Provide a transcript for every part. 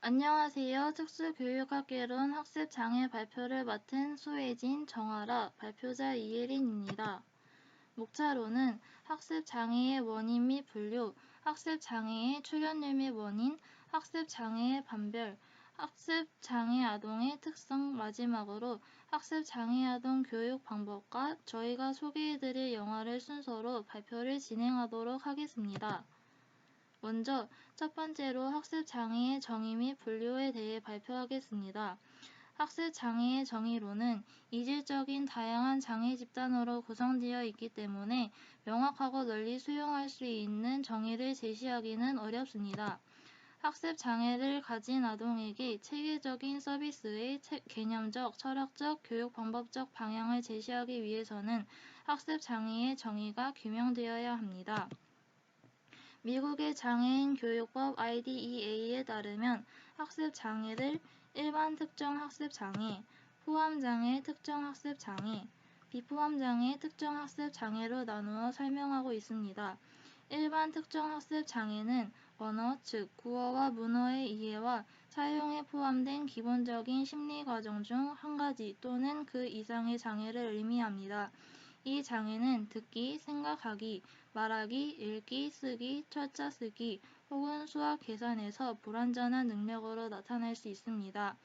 안녕하세요. 특수교육학개론 학습장애 발표를 맡은 소혜진, 정아라, 발표자 이예린입니다. 목차로는 학습장애의 원인 및 분류, 학습장애의 출현율 및 원인, 학습장애의 반별, 학습장애 아동의 특성, 마지막으로 학습장애 아동 교육 방법과 저희가 소개해드릴 영화를 순서로 발표를 진행하도록 하겠습니다. 먼저 첫 번째로 학습장애의 정의 및 분류에 대해 발표하겠습니다. 학습장애의 정의로는 이질적인 다양한 장애 집단으로 구성되어 있기 때문에 명확하고 널리 수용할 수 있는 정의를 제시하기는 어렵습니다. 학습장애를 가진 아동에게 체계적인 서비스의 개념적, 철학적, 교육 방법적 방향을 제시하기 위해서는 학습장애의 정의가 규명되어야 합니다. 미국의 장애인 교육법 IDEA에 따르면 학습장애를 일반 특정 학습장애, 포함장애 특정 학습장애, 비포함장애 특정 학습장애로 나누어 설명하고 있습니다. 일반 특정 학습장애는 언어, 즉 구어와 문어의 이해와 사용에 포함된 기본적인 심리 과정 중 한 가지 또는 그 이상의 장애를 의미합니다. 이 장애는 듣기, 생각하기, 말하기, 읽기, 쓰기, 철자 쓰기 혹은 수학 계산에서 불완전한 능력으로 나타날 수 있습니다.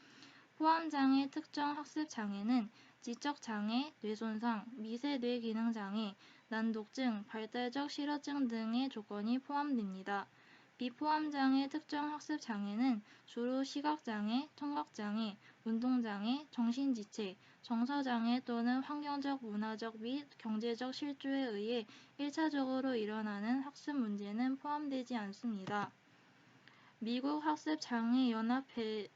포함장애 특정 학습장애는 지적장애, 뇌손상, 미세 뇌기능장애, 난독증, 발달적 실어증 등의 조건이 포함됩니다. 비포함장애 특정 학습장애는 주로 시각장애, 청각장애, 운동장애, 정신지체, 정서장애 또는 환경적, 문화적 및 경제적 실조에 의해 1차적으로 일어나는 학습 문제는 포함되지 않습니다. 미국 학습장애연합회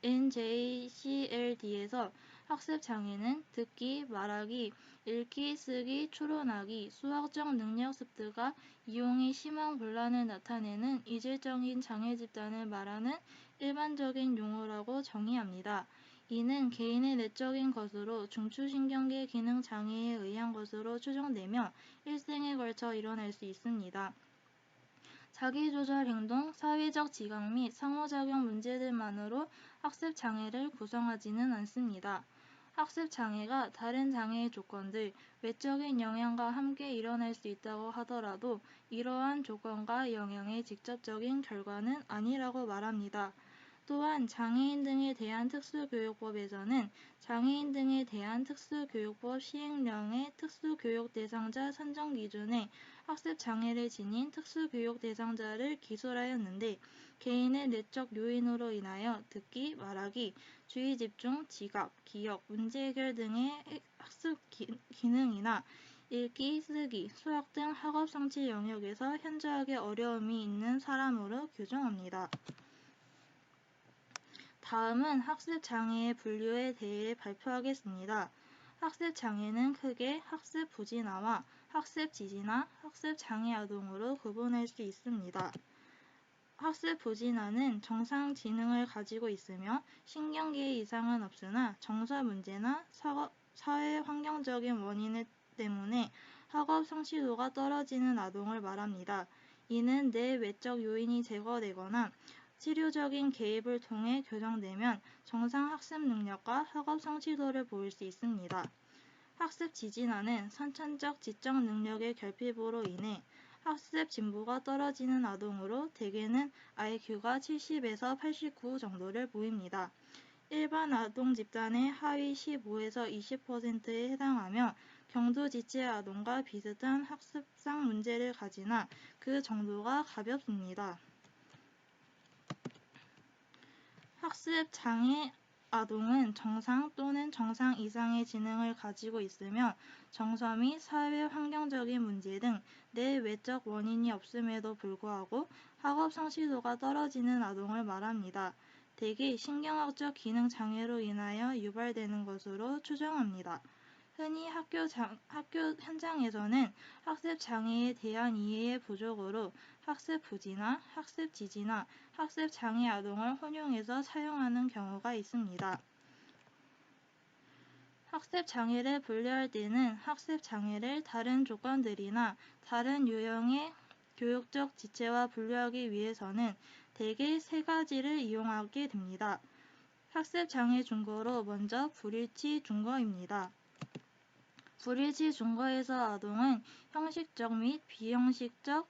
NJCLD에서 학습장애는 듣기, 말하기, 읽기, 쓰기, 추론하기, 수학적 능력 습득과 이용이 심한 곤란을 나타내는 이질적인 장애 집단을 말하는 일반적인 용어라고 정의합니다. 이는 개인의 내적인 것으로 중추신경계 기능 장애에 의한 것으로 추정되며 일생에 걸쳐 일어날 수 있습니다. 자기조절 행동, 사회적 지각 및 상호작용 문제들만으로 학습장애를 구성하지는 않습니다. 학습장애가 다른 장애의 조건들, 외적인 영향과 함께 일어날 수 있다고 하더라도 이러한 조건과 영향의 직접적인 결과는 아니라고 말합니다. 또한 장애인 등에 대한 특수교육법에서는 장애인 등에 대한 특수교육법 시행령의 특수교육 대상자 선정 기준에 학습장애를 지닌 특수교육 대상자를 기술하였는데 개인의 내적 요인으로 인하여 듣기, 말하기, 주의집중, 지각, 기억, 문제해결 등의 학습 기능이나 읽기, 쓰기, 수학 등 학업성취 영역에서 현저하게 어려움이 있는 사람으로 규정합니다. 다음은 학습장애의 분류에 대해 발표하겠습니다. 학습장애는 크게 학습부진화와 학습지진화, 학습장애 아동으로 구분할 수 있습니다. 학습부진화는 정상 지능을 가지고 있으며 신경계에 이상은 없으나 정서 문제나 사회 환경적인 원인 때문에 학업 성취도가 떨어지는 아동을 말합니다. 이는 내 외적 요인이 제거되거나 치료적인 개입을 통해 교정되면 정상 학습 능력과 학업 성취도를 보일 수 있습니다. 학습 지진화는 선천적 지적 능력의 결핍으로 인해 학습 진보가 떨어지는 아동으로 대개는 IQ가 70에서 89 정도를 보입니다. 일반 아동 집단의 하위 15에서 20%에 해당하며 경도지체 아동과 비슷한 학습상 문제를 가지나 그 정도가 가볍습니다. 학습장애 아동은 정상 또는 정상 이상의 지능을 가지고 있으며 정서 및 사회 환경적인 문제 등 내 외적 원인이 없음에도 불구하고 학업 성취도가 떨어지는 아동을 말합니다. 대개 신경학적 기능 장애로 인하여 유발되는 것으로 추정합니다. 흔히 학교 현장에서는 학습장애에 대한 이해의 부족으로 학습부진화, 학습지진화, 학습장애 아동을 혼용해서 사용하는 경우가 있습니다. 학습장애를 분류할 때는 학습장애를 다른 조건들이나 다른 유형의 교육적 지체와 분류하기 위해서는 대개 세 가지를 이용하게 됩니다. 학습장애 증거로 먼저 불일치 증거입니다. 불일치 증거에서 아동은 형식적 및 비형식적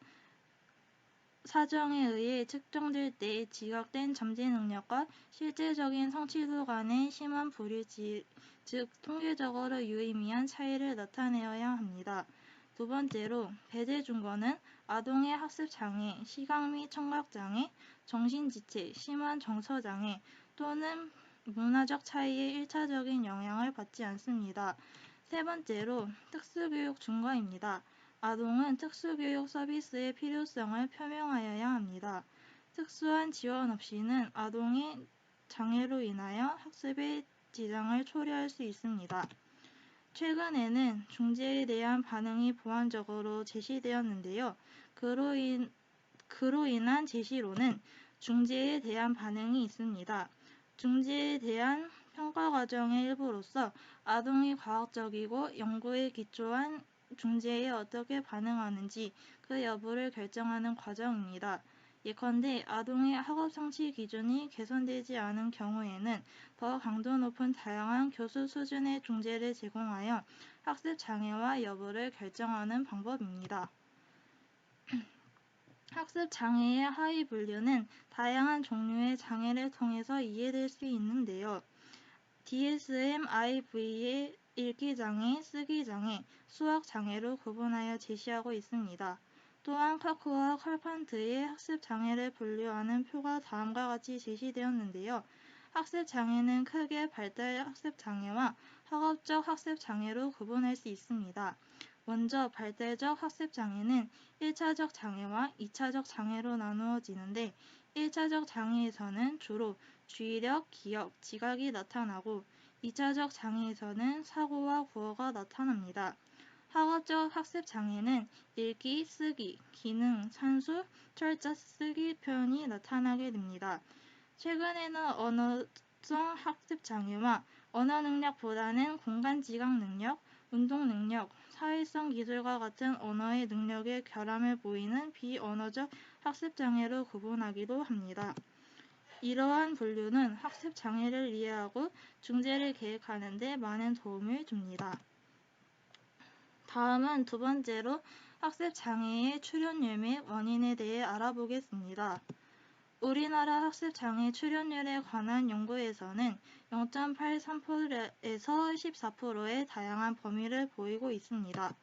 사정에 의해 측정될 때 지각된 잠재 능력과 실제적인 성취도 간의 심한 불일치, 즉 통계적으로 유의미한 차이를 나타내어야 합니다. 두 번째로 배제 증거는 아동의 학습장애, 시각 및 청각장애, 정신지체, 심한 정서장애 또는 문화적 차이의 일차적인 영향을 받지 않습니다. 세 번째로 특수교육 증거입니다. 아동은 특수교육 서비스의 필요성을 표명하여야 합니다. 특수한 지원 없이는 아동의 장애로 인하여 학습에 지장을 초래할 수 있습니다. 최근에는 중재에 대한 반응이 보완적으로 제시되었는데요. 그로 인한 제시로는 중재에 대한 반응이 있습니다. 중재에 대한 평가 과정의 일부로서 아동이 과학적이고 연구에 기초한 중재에 어떻게 반응하는지 그 여부를 결정하는 과정입니다. 예컨대 아동의 학업 성취 기준이 개선되지 않은 경우에는 더 강도 높은 다양한 교수 수준의 중재를 제공하여 학습 장애와 여부를 결정하는 방법입니다. 학습 장애의 하위 분류는 다양한 종류의 장애를 통해서 이해될 수 있는데요. DSM-IV의 읽기장애, 쓰기장애, 수학장애로 구분하여 제시하고 있습니다. 또한 카크와 칼판트의 학습장애를 분류하는 표가 다음과 같이 제시되었는데요. 학습장애는 크게 발달 학습장애와 학업적 학습장애로 구분할 수 있습니다. 먼저 발달적 학습장애는 1차적 장애와 2차적 장애로 나누어지는데 1차적 장애에서는 주로 주의력, 기억, 지각이 나타나고 2차적 장애에서는 사고와 구어가 나타납니다. 학업적 학습장애는 읽기, 쓰기, 기능, 산수, 철자, 쓰기 표현이 나타나게 됩니다. 최근에는 언어성 학습장애와 언어 능력보다는 공간 지각 능력, 운동 능력, 사회성 기술과 같은 언어의 능력의 결함을 보이는 비언어적 학습장애로 구분하기도 합니다. 이러한 분류는 학습장애를 이해하고 중재를 계획하는 데 많은 도움을 줍니다. 다음은 두 번째로 학습장애의 출현율 및 원인에 대해 알아보겠습니다. 우리나라 학습장애 출현율에 관한 연구에서는 0.83%에서 14%의 다양한 범위를 보이고 있습니다.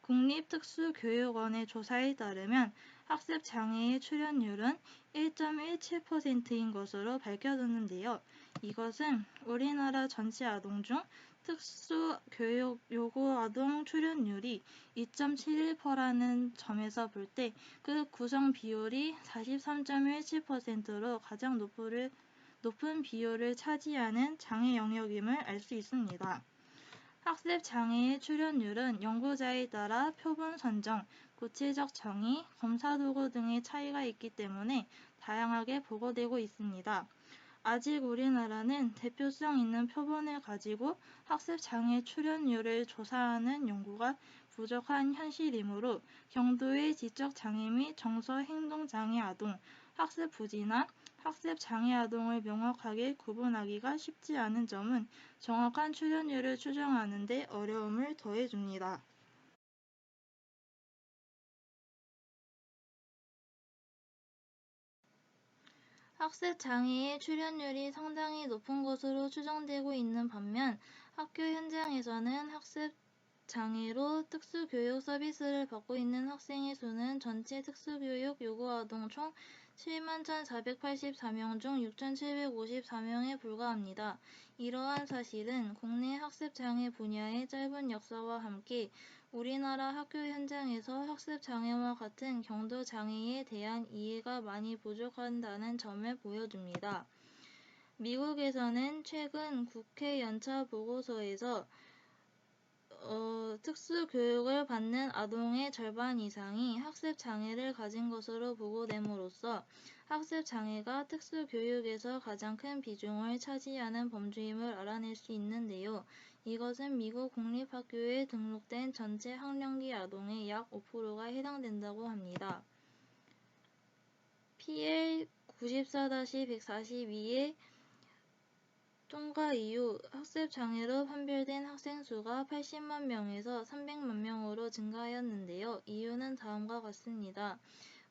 국립특수교육원의 조사에 따르면 학습장애의 출현율은 1.17%인 것으로 밝혀졌는데요. 이것은 우리나라 전체 아동 중 특수교육 요구 아동 출현율이 2.71%라는 점에서 볼 때 그 구성 비율이 43.17%로 가장 높은 비율을 차지하는 장애 영역임을 알 수 있습니다. 학습 장애의 출현율은 연구자에 따라 표본 선정, 구체적 정의, 검사 도구 등의 차이가 있기 때문에 다양하게 보고되고 있습니다. 아직 우리나라는 대표성 있는 표본을 가지고 학습 장애 출현율을 조사하는 연구가 부족한 현실이므로 경도의 지적 장애 및 정서 행동 장애 아동, 학습 부진한 학습 장애 아동을 명확하게 구분하기가 쉽지 않은 점은 정확한 출현율을 추정하는 데 어려움을 더해줍니다. 학습 장애의 출현율이 상당히 높은 것으로 추정되고 있는 반면 학교 현장에서는 학습 장애로 특수교육 서비스를 받고 있는 학생의 수는 전체 특수교육 요구아동 총 71,484명 중 6,754명에 불과합니다. 이러한 사실은 국내 학습장애 분야의 짧은 역사와 함께 우리나라 학교 현장에서 학습장애와 같은 경도장애에 대한 이해가 많이 부족하다는 점을 보여줍니다. 미국에서는 최근 국회 연차 보고서에서 특수교육을 받는 아동의 절반 이상이 학습장애를 가진 것으로 보고됨으로써 학습장애가 특수교육에서 가장 큰 비중을 차지하는 범주임을 알아낼 수 있는데요. 이것은 미국 공립학교에 등록된 전체 학령기 아동의 약 5%가 해당된다고 합니다. PL 94-142의 통과 이후 학습장애로 판별된 학생 수가 80만 명에서 300만 명으로 증가하였는데요. 이유는 다음과 같습니다.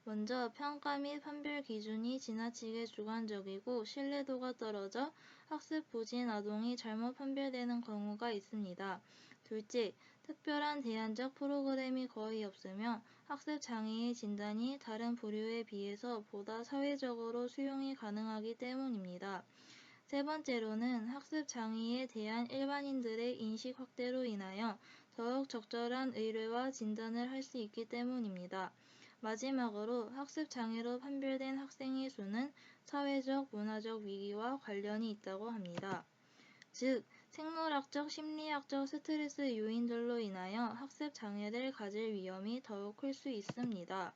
먼저 평가 및 판별 기준이 지나치게 주관적이고 신뢰도가 떨어져 학습 부진 아동이 잘못 판별되는 경우가 있습니다. 둘째, 특별한 대안적 프로그램이 거의 없으며 학습 장애의 진단이 다른 부류에 비해서 보다 사회적으로 수용이 가능하기 때문입니다. 세 번째로는 학습 장애에 대한 일반인들의 인식 확대로 인하여 더욱 적절한 의뢰와 진단을 할 수 있기 때문입니다. 마지막으로 학습 장애로 판별된 학생의 수는 사회적, 문화적 위기와 관련이 있다고 합니다. 즉, 생물학적, 심리학적 스트레스 요인들로 인하여 학습 장애를 가질 위험이 더욱 클 수 있습니다.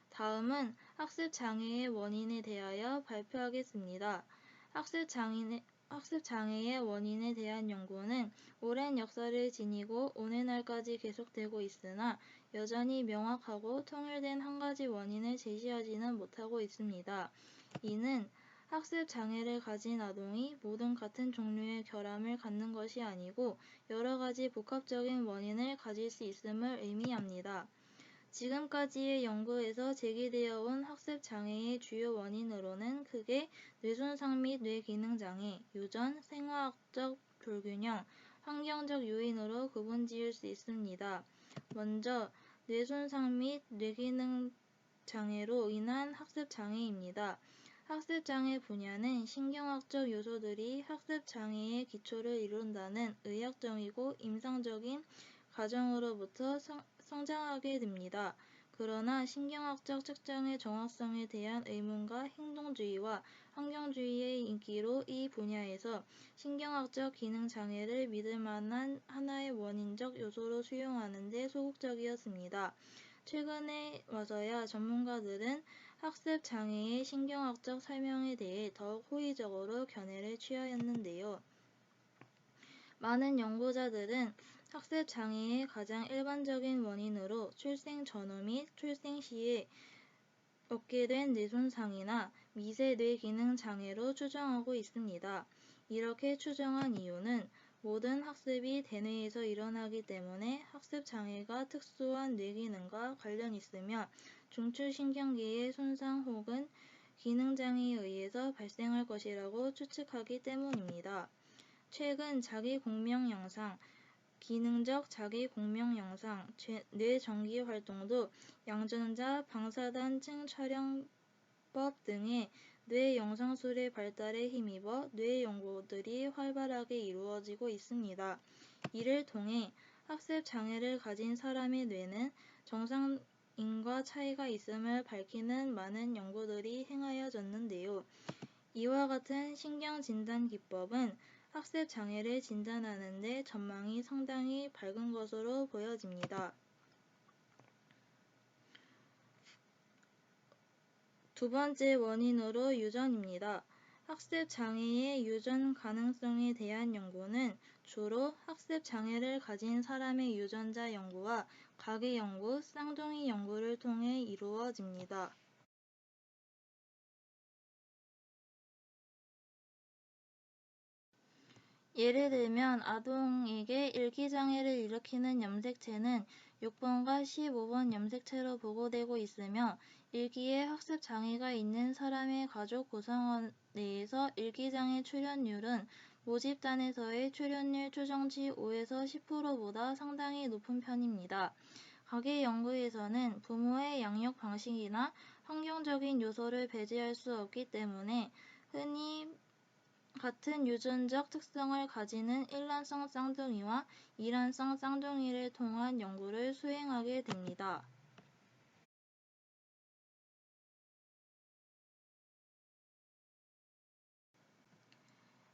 다음은 학습 장애의 원인에 대하여 발표하겠습니다. 학습 장애의 원인에 대한 연구는 오랜 역사를 지니고 오늘날까지 계속되고 있으나 여전히 명확하고 통일된 한 가지 원인을 제시하지는 못하고 있습니다. 이는 학습 장애를 가진 아동이 모든 같은 종류의 결함을 갖는 것이 아니고 여러 가지 복합적인 원인을 가질 수 있음을 의미합니다. 지금까지의 연구에서 제기되어 온 학습 장애의 주요 원인으로는 크게 뇌손상 및 뇌기능장애, 유전, 생화학적 불균형, 환경적 요인으로 구분지을 수 있습니다. 먼저 뇌손상 및 뇌기능장애로 인한 학습 장애입니다. 학습 장애 분야는 신경학적 요소들이 학습 장애의 기초를 이룬다는 의학적이고 임상적인 가정으로부터 성장하게 됩니다. 그러나 신경학적 측정의 정확성에 대한 의문과 행동주의와 환경주의의 인기로 이 분야에서 신경학적 기능장애를 믿을 만한 하나의 원인적 요소로 수용하는 데 소극적이었습니다. 최근에 와서야 전문가들은 학습 장애의 신경학적 설명에 대해 더욱 호의적으로 견해를 취하였는데요. 많은 연구자들은 학습 장애의 가장 일반적인 원인으로 출생 전후 및 출생 시에 얻게 된 뇌손상이나 미세 뇌기능 장애로 추정하고 있습니다. 이렇게 추정한 이유는 모든 학습이 대뇌에서 일어나기 때문에 학습 장애가 특수한 뇌기능과 관련이 있으며 중추신경계의 손상 혹은 기능장애에 의해서 발생할 것이라고 추측하기 때문입니다. 최근 자기공명 영상, 기능적 자기공명 영상, 뇌전기 활동도 양전자 방사단층 촬영법 등의 뇌 영상술의 발달에 힘입어 뇌 연구들이 활발하게 이루어지고 있습니다. 이를 통해 학습 장애를 가진 사람의 뇌는 정상인과 차이가 있음을 밝히는 많은 연구들이 행하여졌는데요. 이와 같은 신경진단 기법은 학습 장애를 진단하는 데 전망이 상당히 밝은 것으로 보여집니다. 두 번째 원인으로 유전입니다. 학습 장애의 유전 가능성에 대한 연구는 주로 학습 장애를 가진 사람의 유전자 연구와 가계 연구, 쌍둥이 연구를 통해 이루어집니다. 예를 들면 아동에게 읽기장애를 일으키는 염색체는 6번과 15번 염색체로 보고되고 있으며 읽기에 학습 장애가 있는 사람의 가족 구성원 내에서 읽기장애 출현율은 모집단에서의 출현율 추정치 5에서 10%보다 상당히 높은 편입니다. 가계 연구에서는 부모의 양육 방식이나 환경적인 요소를 배제할 수 없기 때문에 흔히 같은 유전적 특성을 가지는 일란성 쌍둥이와 이란성 쌍둥이를 통한 연구를 수행하게 됩니다.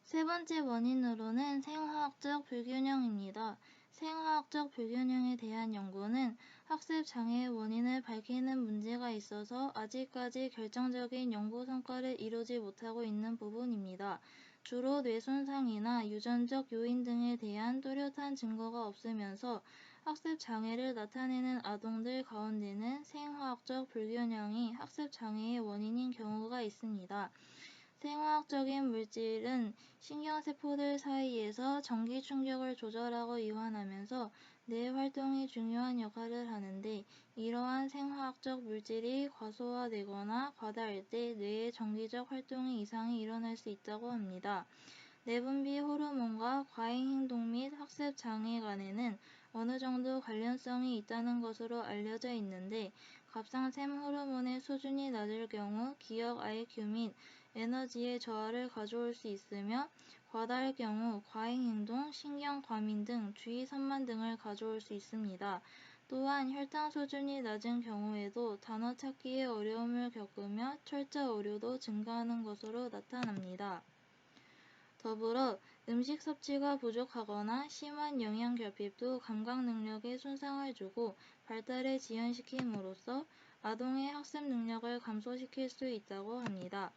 세 번째 원인으로는 생화학적 불균형입니다. 생화학적 불균형에 대한 연구는 학습 장애의 원인을 밝히는 문제가 있어서 아직까지 결정적인 연구 성과를 이루지 못하고 있는 부분입니다. 주로 뇌손상이나 유전적 요인 등에 대한 뚜렷한 증거가 없으면서 학습 장애를 나타내는 아동들 가운데는 생화학적 불균형이 학습 장애의 원인인 경우가 있습니다. 생화학적인 물질은 신경세포들 사이에서 전기 충격을 조절하고 이완하면서 뇌 활동에 중요한 역할을 하는데, 이러한 생화학적 물질이 과소화되거나 과다할 때 뇌의 정기적 활동에 이상이 일어날 수 있다고 합니다. 내분비 호르몬과 과잉 행동 및 학습 장애 간에는 어느 정도 관련성이 있다는 것으로 알려져 있는데, 갑상샘 호르몬의 수준이 낮을 경우 기억 IQ 및 에너지의 저하를 가져올 수 있으며, 과다할 경우 과잉 행동, 신경 과민 등 주의 산만 등을 가져올 수 있습니다. 또한 혈당 수준이 낮은 경우에도 단어 찾기에 어려움을 겪으며 철자 오류도 증가하는 것으로 나타납니다. 더불어 음식 섭취가 부족하거나 심한 영양 결핍도 감각 능력에 손상을 주고 발달을 지연시킴으로써 아동의 학습 능력을 감소시킬 수 있다고 합니다.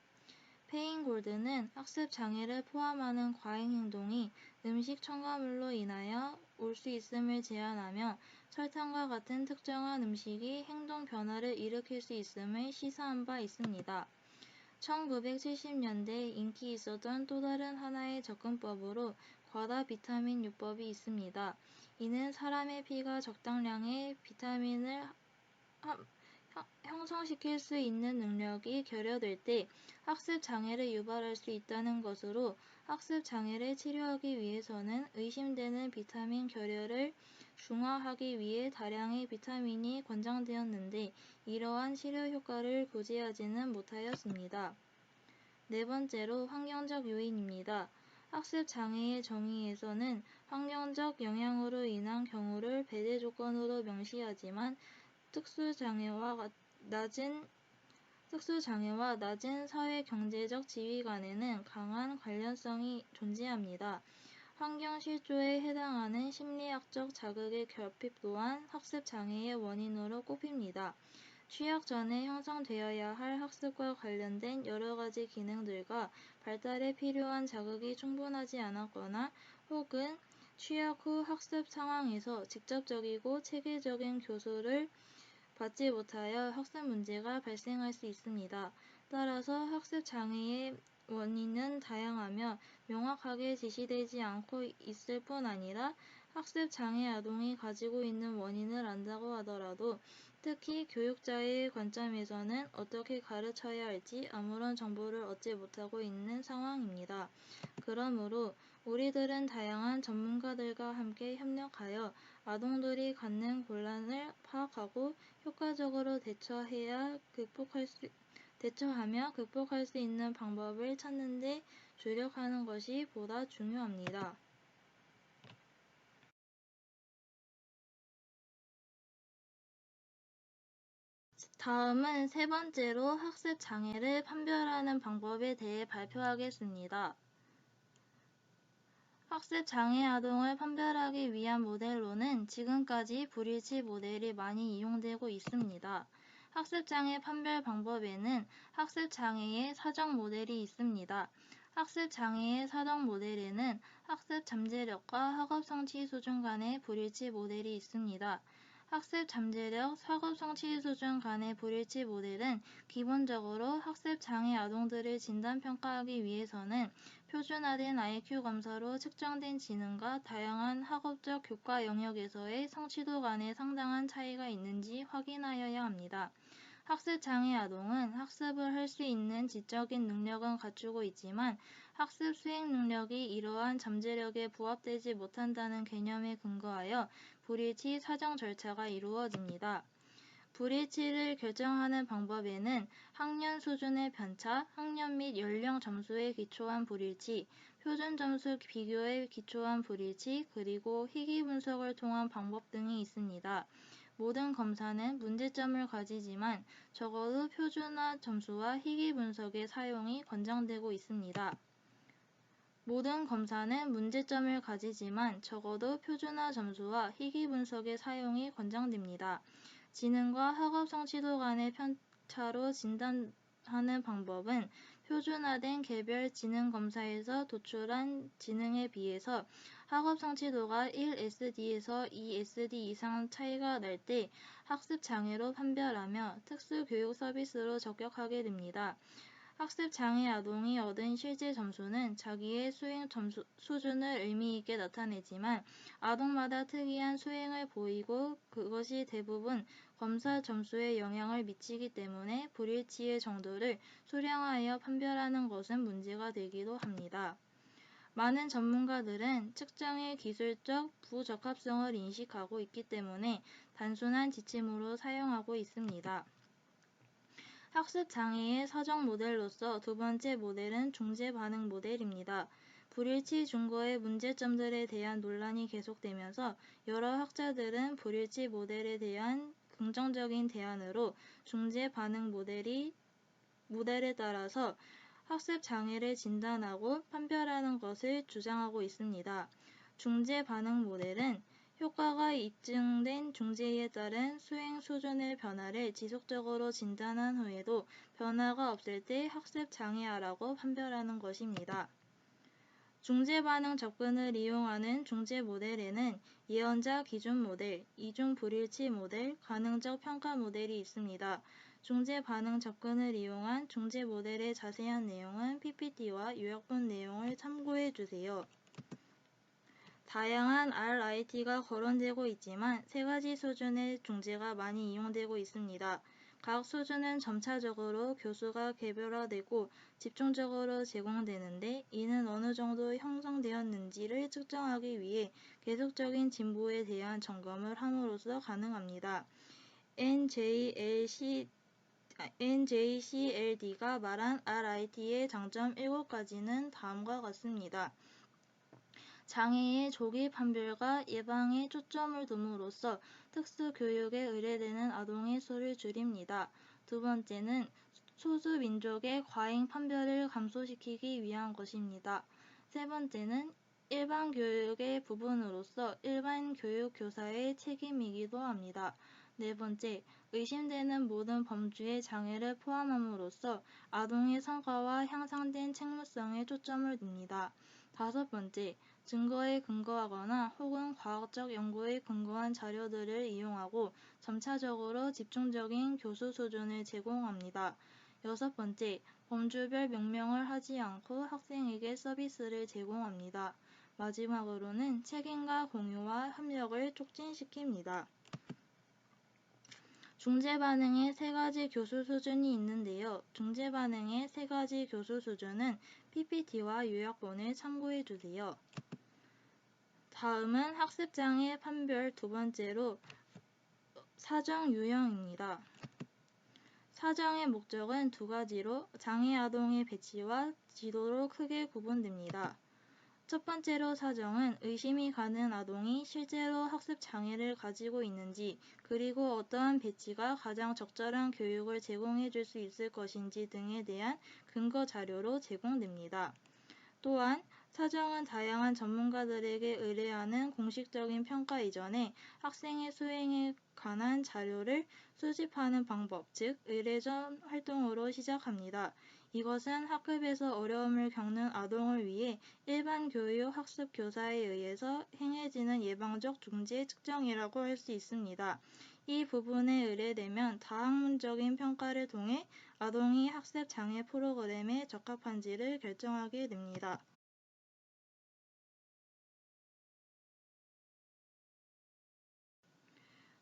페인골드는 학습 장애를 포함하는 과잉 행동이 음식 첨가물로 인하여 올 수 있음을 제안하며, 설탕과 같은 특정한 음식이 행동 변화를 일으킬 수 있음을 시사한 바 있습니다. 1970년대에 인기 있었던 또 다른 하나의 접근법으로 과다 비타민 요법이 있습니다. 이는 사람의 피가 적당량의 비타민을 형성시킬 수 있는 능력이 결여될 때 학습 장애를 유발할 수 있다는 것으로, 학습 장애를 치료하기 위해서는 의심되는 비타민 결여를 중화하기 위해 다량의 비타민이 권장되었는데, 이러한 치료 효과를 고지하지는 못하였습니다. 네 번째로 환경적 요인입니다. 학습 장애의 정의에서는 환경적 영향으로 인한 경우를 배제 조건으로 명시하지만, 특수장애와 낮은 사회-경제적 지위 간에는 강한 관련성이 존재합니다. 환경 실조에 해당하는 심리학적 자극의 결핍 또한 학습 장애의 원인으로 꼽힙니다. 취약 전에 형성되어야 할 학습과 관련된 여러 가지 기능들과 발달에 필요한 자극이 충분하지 않았거나, 혹은 취약 후 학습 상황에서 직접적이고 체계적인 교수를 받지 못하여 학습 문제가 발생할 수 있습니다. 따라서 학습 장애의 원인은 다양하며 명확하게 제시되지 않고 있을 뿐 아니라, 학습 장애 아동이 가지고 있는 원인을 안다고 하더라도 특히 교육자의 관점에서는 어떻게 가르쳐야 할지 아무런 정보를 얻지 못하고 있는 상황입니다. 그러므로 우리들은 다양한 전문가들과 함께 협력하여 아동들이 갖는 곤란을 파악하고 효과적으로 대처하며 극복할 수 있는 방법을 찾는 데 주력하는 것이 보다 중요합니다. 다음은 세 번째로 학습 장애를 판별하는 방법에 대해 발표하겠습니다. 학습 장애 아동을 판별하기 위한 모델로는 지금까지 브리치 모델이 많이 이용되고 있습니다. 학습 장애 판별 방법에는 학습 장애의 사정 모델이 있습니다. 학습 장애의 사정 모델에는 학습 잠재력과 학업 성취 수준 간의 브리치 모델이 있습니다. 학습 잠재력, 학업 성취 수준 간의 브리치 모델은 기본적으로 학습 장애 아동들을 진단 평가하기 위해서는 표준화된 IQ 검사로 측정된 지능과 다양한 학업적 교과 영역에서의 성취도 간에 상당한 차이가 있는지 확인하여야 합니다. 학습 장애 아동은 학습을 할 수 있는 지적인 능력은 갖추고 있지만, 학습 수행 능력이 이러한 잠재력에 부합되지 못한다는 개념에 근거하여 브리치 사정 절차가 이루어집니다. 브리치를 결정하는 방법에는 학년 수준의 편차, 학년 및 연령 점수에 기초한 브리치, 표준 점수 비교에 기초한 브리치, 그리고 희귀 분석을 통한 방법 등이 있습니다. 모든 검사는 문제점을 가지지만 적어도 표준화 점수와 희귀 분석의 사용이 권장되고 있습니다. 모든 검사는 문제점을 가지지만 적어도 표준화 점수와 희귀 분석의 사용이 권장됩니다. 지능과 학업 성취도 간의 편차로 진단하는 방법은 표준화된 개별 지능 검사에서 도출한 지능에 비해서 학업 성취도가 1SD에서 2SD 이상 차이가 날 때 학습 장애로 판별하며 특수교육 서비스로 적격하게 됩니다. 학습 장애 아동이 얻은 실제 점수는 자기의 수행 점수 수준을 의미 있게 나타내지만 아동마다 특이한 수행을 보이고 그것이 대부분 검사 점수에 영향을 미치기 때문에 불일치의 정도를 수량하여 판별하는 것은 문제가 되기도 합니다. 많은 전문가들은 측정의 기술적 부적합성을 인식하고 있기 때문에 단순한 지침으로 사용하고 있습니다. 학습 장애의 사정 모델로서 두 번째 모델은 중재 반응 모델입니다. 불일치 중거의 문제점들에 대한 논란이 계속되면서 여러 학자들은 불일치 모델에 대한 긍정적인 대안으로 중재 반응 모델에 따라서 학습 장애를 진단하고 판별하는 것을 주장하고 있습니다. 중재 반응 모델은 효과가 입증된 중재에 따른 수행 수준의 변화를 지속적으로 진단한 후에도 변화가 없을 때 학습 장애아라고 판별하는 것입니다. 중재 반응 접근을 이용하는 중재 모델에는 예언자 기준 모델, 이중 불일치 모델, 가능적 평가 모델이 있습니다. 중재 반응 접근을 이용한 중재 모델의 자세한 내용은 PPT와 요약본 내용을 참고해 주세요. 다양한 RIT가 거론되고 있지만 세 가지 수준의 중재가 많이 이용되고 있습니다. 각 수준은 점차적으로 교수가 개별화되고 집중적으로 제공되는데 이는 어느 정도 형성되었는지를 측정하기 위해 계속적인 진보에 대한 점검을 함으로써 가능합니다. NJCLD가 말한 RIT의 장점 7가지는 다음과 같습니다. 장애의 조기 판별과 예방에 초점을 둠으로써 특수교육에 의뢰되는 아동의 수를 줄입니다. 두 번째는 소수민족의 과잉 판별을 감소시키기 위한 것입니다. 세 번째는 일반 교육의 부분으로서 일반 교육 교사의 책임이기도 합니다. 네 번째, 의심되는 모든 범주의 장애를 포함함으로써 아동의 성과와 향상된 책무성에 초점을 둡니다. 다섯 번째, 증거에 근거하거나 혹은 과학적 연구에 근거한 자료들을 이용하고 점차적으로 집중적인 교수 수준을 제공합니다. 여섯 번째, 범주별 명명을 하지 않고 학생에게 서비스를 제공합니다. 마지막으로는 책임과 공유와 협력을 촉진시킵니다. 중재 반응의 세 가지 교수 수준이 있는데요. 중재 반응의 세 가지 교수 수준은 PPT와 요약본을 참고해 주세요. 다음은 학습장애 판별 두 번째로 사정 유형입니다. 사정의 목적은 두 가지로 장애 아동의 배치와 지도로 크게 구분됩니다. 첫 번째로 사정은 의심이 가는 아동이 실제로 학습 장애를 가지고 있는지 그리고 어떠한 배치가 가장 적절한 교육을 제공해 줄 수 있을 것인지 등에 대한 근거 자료로 제공됩니다. 또한 사정은 다양한 전문가들에게 의뢰하는 공식적인 평가 이전에 학생의 수행에 관한 자료를 수집하는 방법, 즉 의뢰전 활동으로 시작합니다. 이것은 학급에서 어려움을 겪는 아동을 위해 일반 교육 학습 교사에 의해서 행해지는 예방적 중재 측정이라고 할 수 있습니다. 이 부분에 의뢰되면 다학문적인 평가를 통해 아동이 학습 장애 프로그램에 적합한지를 결정하게 됩니다.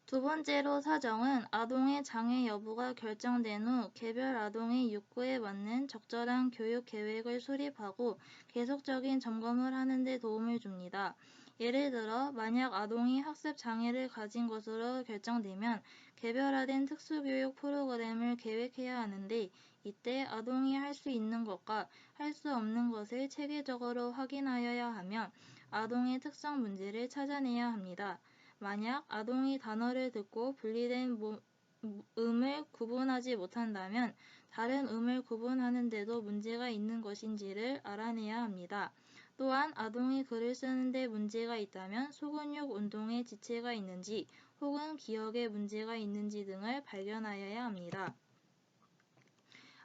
두 번째로 사정은 아동의 장애 여부가 결정된 후 개별 아동의 욕구에 맞는 적절한 교육 계획을 수립하고 계속적인 점검을 하는 데 도움을 줍니다. 예를 들어 만약 아동이 학습 장애를 가진 것으로 결정되면 개별화된 특수교육 프로그램을 계획해야 하는데 이때 아동이 할 수 있는 것과 할 수 없는 것을 체계적으로 확인하여야 하며 아동의 특성 문제를 찾아내야 합니다. 만약 아동이 단어를 듣고 분리된 음을 구분하지 못한다면 다른 음을 구분하는 데도 문제가 있는 것인지를 알아내야 합니다. 또한 아동이 글을 쓰는 데 문제가 있다면 소근육 운동에 지체가 있는지 혹은 기억에 문제가 있는지 등을 발견하여야 합니다.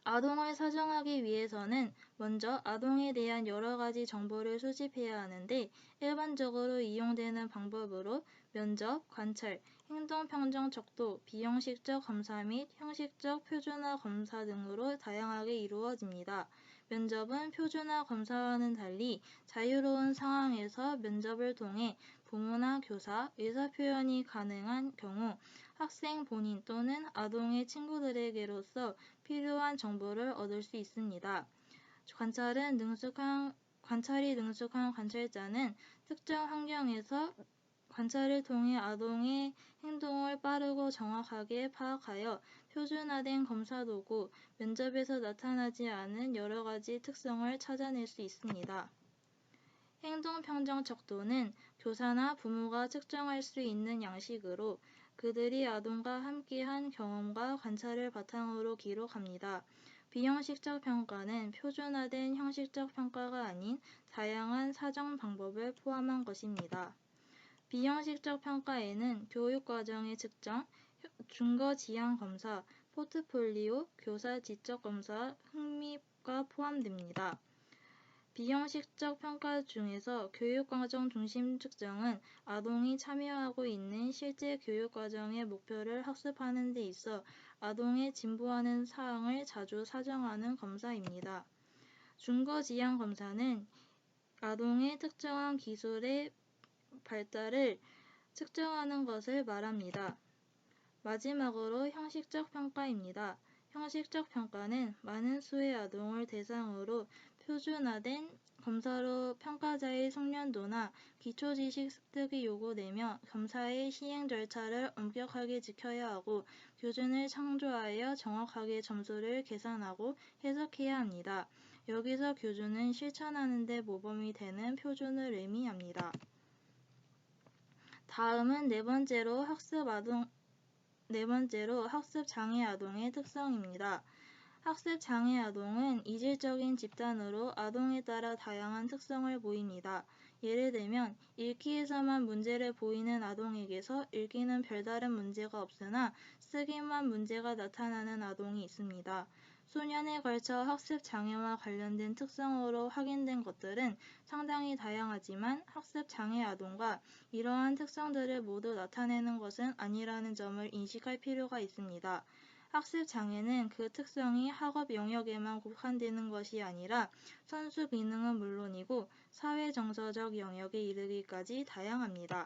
아동을 사정하기 위해서는 먼저 아동에 대한 여러 가지 정보를 수집해야 하는데 일반적으로 이용되는 방법으로 면접, 관찰, 행동평정 척도, 비형식적 검사 및 형식적 표준화 검사 등으로 다양하게 이루어집니다. 면접은 표준화 검사와는 달리 자유로운 상황에서 면접을 통해 부모나 교사, 의사표현이 가능한 경우 학생 본인 또는 아동의 친구들에게로서 필요한 정보를 얻을 수 있습니다. 관찰이 능숙한 관찰자는 특정 환경에서 관찰을 통해 아동의 행동을 빠르고 정확하게 파악하여 표준화된 검사 도구, 면접에서 나타나지 않은 여러 가지 특성을 찾아낼 수 있습니다. 행동평정 척도는 교사나 부모가 측정할 수 있는 양식으로 그들이 아동과 함께한 경험과 관찰을 바탕으로 기록합니다. 비형식적 평가는 표준화된 형식적 평가가 아닌 다양한 사정 방법을 포함한 것입니다. 비형식적 평가에는 교육과정의 측정, 증거 지향 검사, 포트폴리오, 교사 지적검사, 흥미가 포함됩니다. 비형식적 평가 중에서 교육과정 중심 측정은 아동이 참여하고 있는 실제 교육과정의 목표를 학습하는 데 있어 아동의 진보하는 사항을 자주 사정하는 검사입니다. 증거지향검사는 아동의 특정한 기술의 발달을 측정하는 것을 말합니다. 마지막으로 형식적 평가입니다. 형식적 평가는 많은 수의 아동을 대상으로 표준화된 검사로 평가자의 숙련도나 기초지식 습득이 요구되며 검사의 시행 절차를 엄격하게 지켜야 하고 교준을 창조하여 정확하게 점수를 계산하고 해석해야 합니다. 여기서 교준은 실천하는 데 모범이 되는 표준을 의미합니다. 다음은 네 번째로 학습장애 아동의 특성입니다. 학습장애 아동은 이질적인 집단으로 아동에 따라 다양한 특성을 보입니다. 예를 들면 읽기에서만 문제를 보이는 아동에게서 읽기는 별다른 문제가 없으나 쓰기만 문제가 나타나는 아동이 있습니다. 수년에 걸쳐 학습장애와 관련된 특성으로 확인된 것들은 상당히 다양하지만 학습장애 아동과 이러한 특성들을 모두 나타내는 것은 아니라는 점을 인식할 필요가 있습니다. 학습장애는 그 특성이 학업 영역에만 국한되는 것이 아니라 선수 기능은 물론이고 사회정서적 영역에 이르기까지 다양합니다.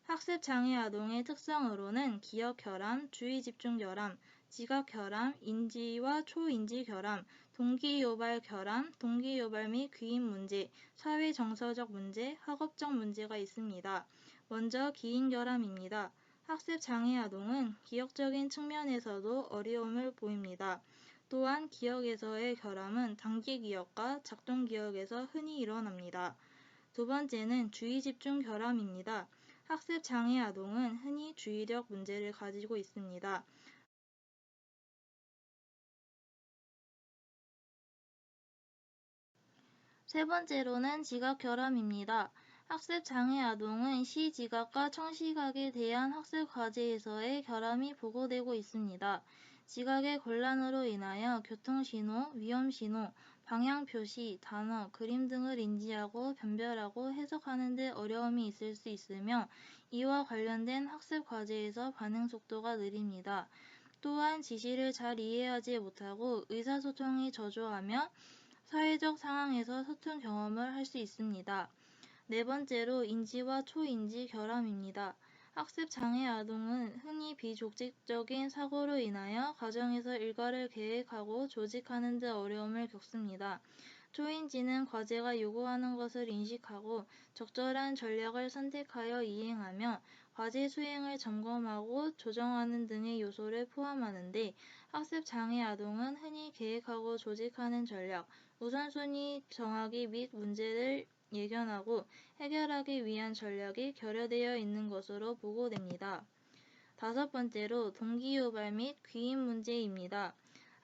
학습장애 아동의 특성으로는 기억결함, 주의집중결함, 지각결함, 인지와 초인지결함, 동기유발결함, 동기유발 및 귀임문제, 사회정서적 문제, 학업적 문제가 있습니다. 먼저 기인결함입니다. 학습장애 아동은 기억적인 측면에서도 어려움을 보입니다. 또한 기억에서의 결함은 단기기억과 작동기억에서 흔히 일어납니다. 두 번째는 주의집중 결함입니다. 학습장애 아동은 흔히 주의력 문제를 가지고 있습니다. 세 번째로는 지각결함입니다. 학습장애 아동은 시지각과 청시각에 대한 학습 과제에서의 결함이 보고되고 있습니다. 지각의 곤란으로 인하여 교통신호, 위험신호, 방향표시, 단어, 그림 등을 인지하고 변별하고 해석하는 데 어려움이 있을 수 있으며 이와 관련된 학습 과제에서 반응 속도가 느립니다. 또한 지시를 잘 이해하지 못하고 의사소통이 저조하며 사회적 상황에서 서툰 경험을 할 수 있습니다. 네 번째로 인지와 초인지 결함입니다. 학습장애 아동은 흔히 비조직적인 사고로 인하여 가정에서 일과를 계획하고 조직하는 데 어려움을 겪습니다. 초인지는 과제가 요구하는 것을 인식하고 적절한 전략을 선택하여 이행하며 과제 수행을 점검하고 조정하는 등의 요소를 포함하는데 학습장애 아동은 흔히 계획하고 조직하는 전략, 우선순위 정하기 및 문제를 예견하고 해결하기 위한 전략이 결여되어 있는 것으로 보고됩니다. 다섯 번째로 동기유발 및 귀임 문제입니다.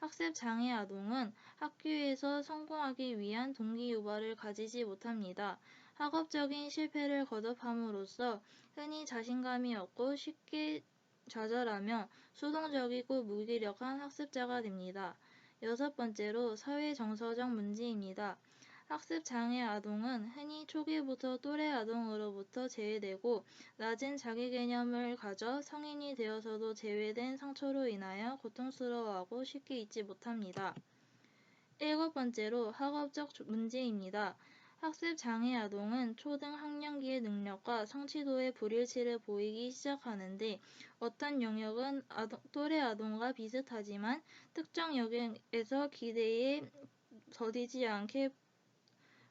학습장애 아동은 학교에서 성공하기 위한 동기유발을 가지지 못합니다. 학업적인 실패를 거듭함으로써 흔히 자신감이 없고 쉽게 좌절하며 수동적이고 무기력한 학습자가 됩니다. 여섯 번째로 사회정서적 문제입니다. 학습장애 아동은 흔히 초기부터 또래 아동으로부터 제외되고 낮은 자기개념을 가져 성인이 되어서도 제외된 상처로 인하여 고통스러워하고 쉽게 잊지 못합니다. 일곱 번째로 학업적 문제입니다. 학습장애 아동은 초등학년기의 능력과 성취도의 불일치를 보이기 시작하는데 어떤 영역은 또래 아동과 비슷하지만 특정 영역에서 기대에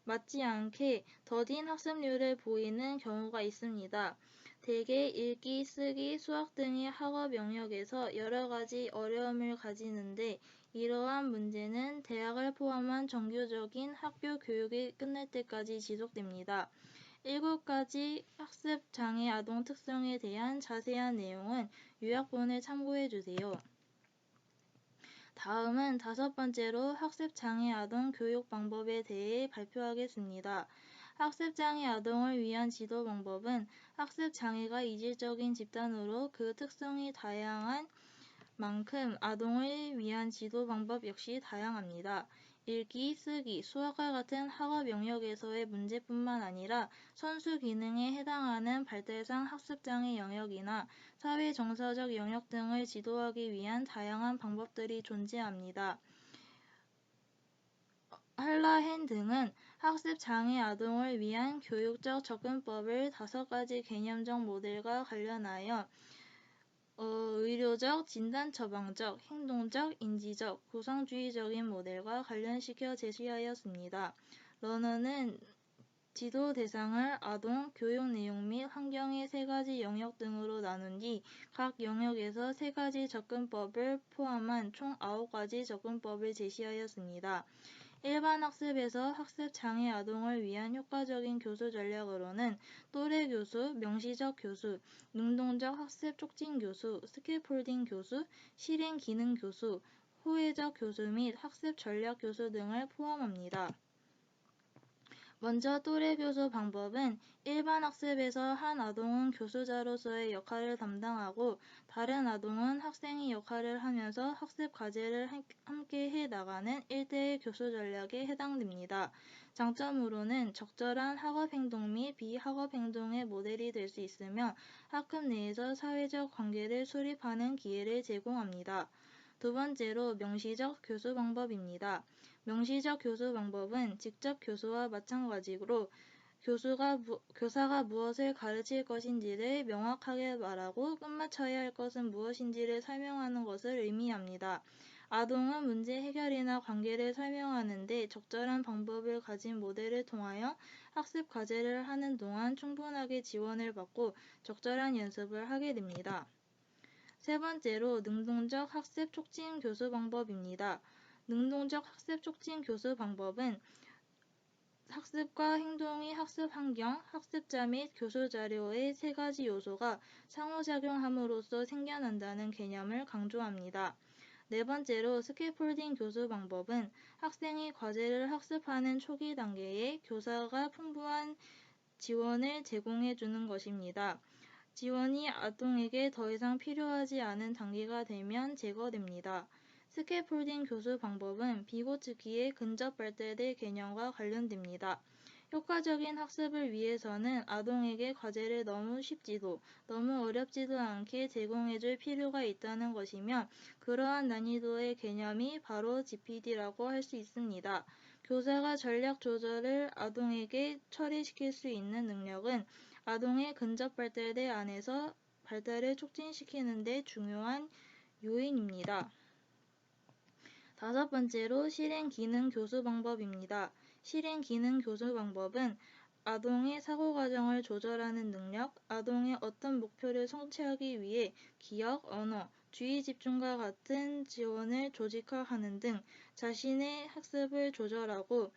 맞지 않게 더딘 학습률을 보이는 경우가 있습니다. 대개 읽기, 쓰기, 수학 등의 학업 영역에서 여러 가지 어려움을 가지는데 이러한 문제는 대학을 포함한 정규적인 학교 교육이 끝날 때까지 지속됩니다. 7가지 학습장애 아동 특성에 대한 자세한 내용은 요약본을 참고해 주세요. 다음은 다섯 번째로 학습장애 아동 교육 방법에 대해 발표하겠습니다. 학습장애 아동을 위한 지도 방법은 학습장애가 이질적인 집단으로 그 특성이 다양한 만큼 아동을 위한 지도 방법 역시 다양합니다. 읽기, 쓰기, 수학과 같은 학업 영역에서의 문제뿐만 아니라 선수 기능에 해당하는 발달상 학습장애 영역이나 사회정서적 영역 등을 지도하기 위한 다양한 방법들이 존재합니다. 할라헨 등은 학습장애 아동을 위한 교육적 접근법을 5가지 개념적 모델과 관련하여 의료적, 진단-처방적, 행동적, 인지적, 구성주의적인 모델과 관련시켜 제시하였습니다. 러너는 지도 대상을 아동, 교육 내용 및 환경의 3가지 영역 등으로 나눈 뒤 각 영역에서 3가지 접근법을 포함한 총 9가지 접근법을 제시하였습니다. 일반 학습에서 학습장애 아동을 위한 효과적인 교수 전략으로는 또래 교수, 명시적 교수, 능동적 학습 촉진 교수, 스캐폴딩 교수, 실행 기능 교수, 호혜적 교수 및 학습 전략 교수 등을 포함합니다. 먼저 또래 교수 방법은 일반 학습에서 한 아동은 교수자로서의 역할을 담당하고 다른 아동은 학생의 역할을 하면서 학습 과제를 함께 해 나가는 1:1 교수 전략에 해당됩니다. 장점으로는 적절한 학업 행동 및 비학업 행동의 모델이 될 수 있으며 학급 내에서 사회적 관계를 수립하는 기회를 제공합니다. 두 번째로 명시적 교수 방법입니다. 명시적 교수 방법은 직접 교수와 마찬가지로 교사가 무엇을 가르칠 것인지를 명확하게 말하고 끝마쳐야 할 것은 무엇인지를 설명하는 것을 의미합니다. 아동은 문제 해결이나 관계를 설명하는 데 적절한 방법을 가진 모델을 통하여 학습 과제를 하는 동안 충분하게 지원을 받고 적절한 연습을 하게 됩니다. 세 번째로 능동적 학습 촉진 교수 방법입니다. 능동적 학습 촉진 교수 방법은 학습과 행동의 학습 환경, 학습자 및 교수 자료의 3가지 요소가 상호작용함으로써 생겨난다는 개념을 강조합니다. 네 번째로 스캐폴딩 교수 방법은 학생이 과제를 학습하는 초기 단계에 교사가 풍부한 지원을 제공해 주는 것입니다. 지원이 아동에게 더 이상 필요하지 않은 단계가 되면 제거됩니다. 스캐폴딩 교수 방법은 비고치기의 근접 발달의 개념과 관련됩니다. 효과적인 학습을 위해서는 아동에게 과제를 너무 쉽지도 너무 어렵지도 않게 제공해줄 필요가 있다는 것이며 그러한 난이도의 개념이 바로 GPD라고 할 수 있습니다. 교사가 전략 조절을 아동에게 처리시킬 수 있는 능력은 아동의 근접 발달대 안에서 발달을 촉진시키는 데 중요한 요인입니다. 다섯 번째로 실행 기능 교수 방법입니다. 실행 기능 교수 방법은 아동의 사고 과정을 조절하는 능력, 아동의 어떤 목표를 성취하기 위해 기억, 언어, 주의 집중과 같은 지원을 조직화하는 등 자신의 학습을 조절하고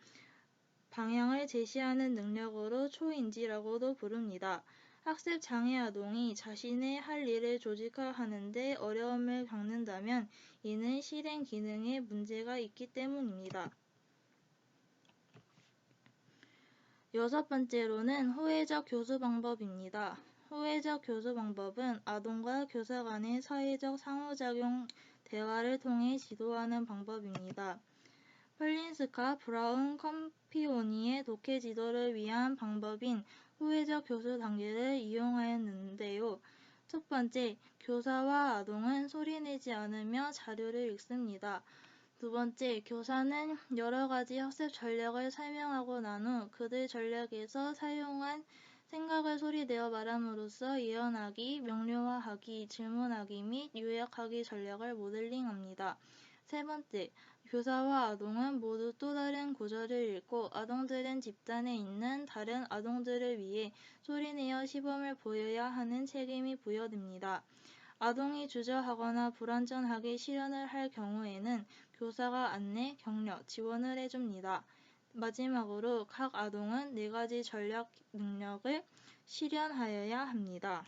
방향을 제시하는 능력으로 초인지라고도 부릅니다. 학습 장애 아동이 자신의 할 일을 조직화하는 데 어려움을 겪는다면 이는 실행 기능에 문제가 있기 때문입니다. 여섯 번째로는 호혜적 교수 방법입니다. 호혜적 교수 방법은 아동과 교사 간의 사회적 상호작용 대화를 통해 지도하는 방법입니다. 펄린스카, 브라운, 컴피오니의 독해 지도를 위한 방법인 호혜적 교수 단계를 이용하였는데요. 첫 번째, 교사와 아동은 소리내지 않으며 자료를 읽습니다. 두 번째, 교사는 여러 가지 학습 전략을 설명하고 난 후 그들 전략에서 사용한 생각을 소리내어 말함으로써 예언하기, 명료화하기, 질문하기 및 요약하기 전략을 모델링합니다. 세 번째, 교사와 아동은 모두 또 다른 구절을 읽고 아동들은 집단에 있는 다른 아동들을 위해 소리내어 시범을 보여야 하는 책임이 부여됩니다. 아동이 주저하거나 불완전하게 실현을 할 경우에는 교사가 안내, 격려, 지원을 해줍니다. 마지막으로 각 아동은 4가지 전략 능력을 실현하여야 합니다.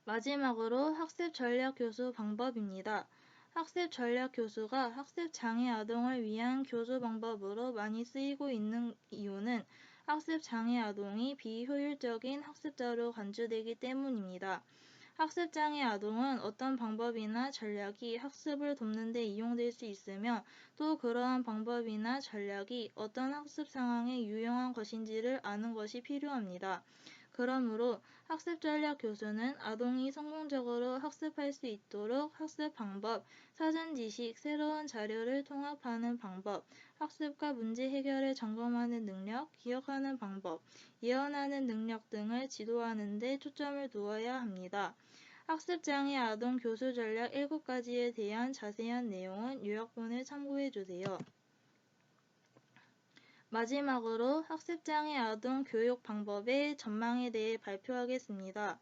마지막으로 학습 전략 교수 방법입니다. 학습 전략 교수가 학습 장애 아동을 위한 교수 방법으로 많이 쓰이고 있는 이유는 학습 장애 아동이 비효율적인 학습자로 간주되기 때문입니다. 학습 장애 아동은 어떤 방법이나 전략이 학습을 돕는 데 이용될 수 있으며 또 그러한 방법이나 전략이 어떤 학습 상황에 유용한 것인지를 아는 것이 필요합니다. 그러므로 학습 전략 교수는 아동이 성공적으로 학습할 수 있도록 학습 방법, 사전 지식, 새로운 자료를 통합하는 방법, 학습과 문제 해결을 점검하는 능력, 기억하는 방법, 예언하는 능력 등을 지도하는 데 초점을 두어야 합니다. 학습장애 아동 교수 전략 7가지에 대한 자세한 내용은 요약본을 참고해주세요. 마지막으로 학습장애 아동 교육 방법의 전망에 대해 발표하겠습니다.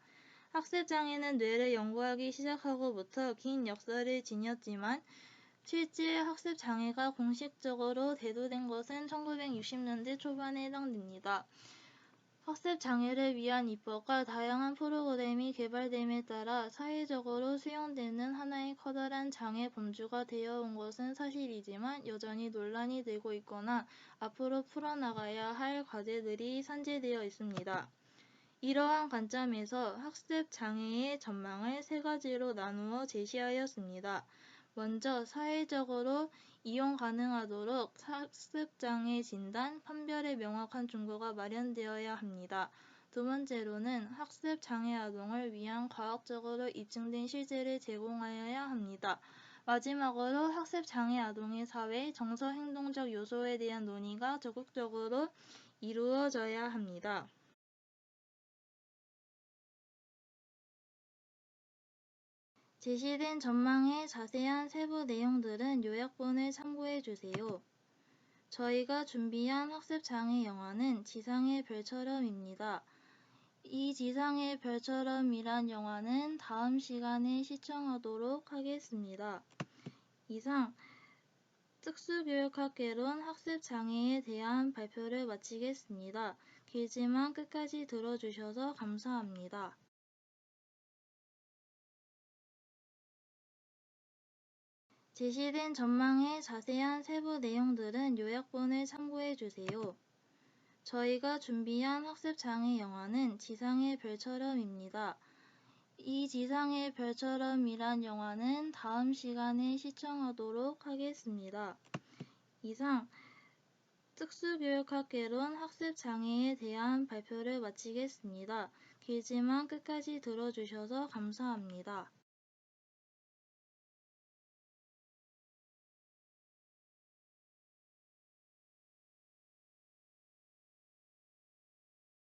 학습장애는 뇌를 연구하기 시작하고부터 긴 역사를 지녔지만 실제 학습장애가 공식적으로 대두된 것은 1960년대 초반에 해당됩니다. 학습장애를 위한 입법과 다양한 프로그램이 개발됨에 따라 사회적으로 수용되는 하나의 커다란 장애 범주가 되어온 것은 사실이지만 여전히 논란이 되고 있거나 앞으로 풀어나가야 할 과제들이 산재되어 있습니다. 이러한 관점에서 학습장애의 전망을 3가지로 나누어 제시하였습니다. 먼저 사회적으로 이용 가능하도록 학습장애 진단, 판별의 명확한 준거가 마련되어야 합니다. 두 번째로는 학습장애 아동을 위한 과학적으로 입증된 실제를 제공하여야 합니다. 마지막으로 학습장애 아동의 사회, 정서, 행동적 요소에 대한 논의가 적극적으로 이루어져야 합니다. 제시된 전망의 자세한 세부 내용들은 요약본을 참고해주세요. 저희가 준비한 학습장애 영화는 지상의 별처럼입니다. 이 지상의 별처럼이란 영화는 다음 시간에 시청하도록 하겠습니다. 이상 특수교육학개론 학습장애에 대한 발표를 마치겠습니다. 길지만 끝까지 들어주셔서 감사합니다. 제시된 전망의 자세한 세부 내용들은 요약본을 참고해주세요. 저희가 준비한 학습장애 영화는 지상의 별처럼입니다. 이 지상의 별처럼이란 영화는 다음 시간에 시청하도록 하겠습니다. 이상 특수교육학개론 학습장애에 대한 발표를 마치겠습니다. 길지만 끝까지 들어주셔서 감사합니다.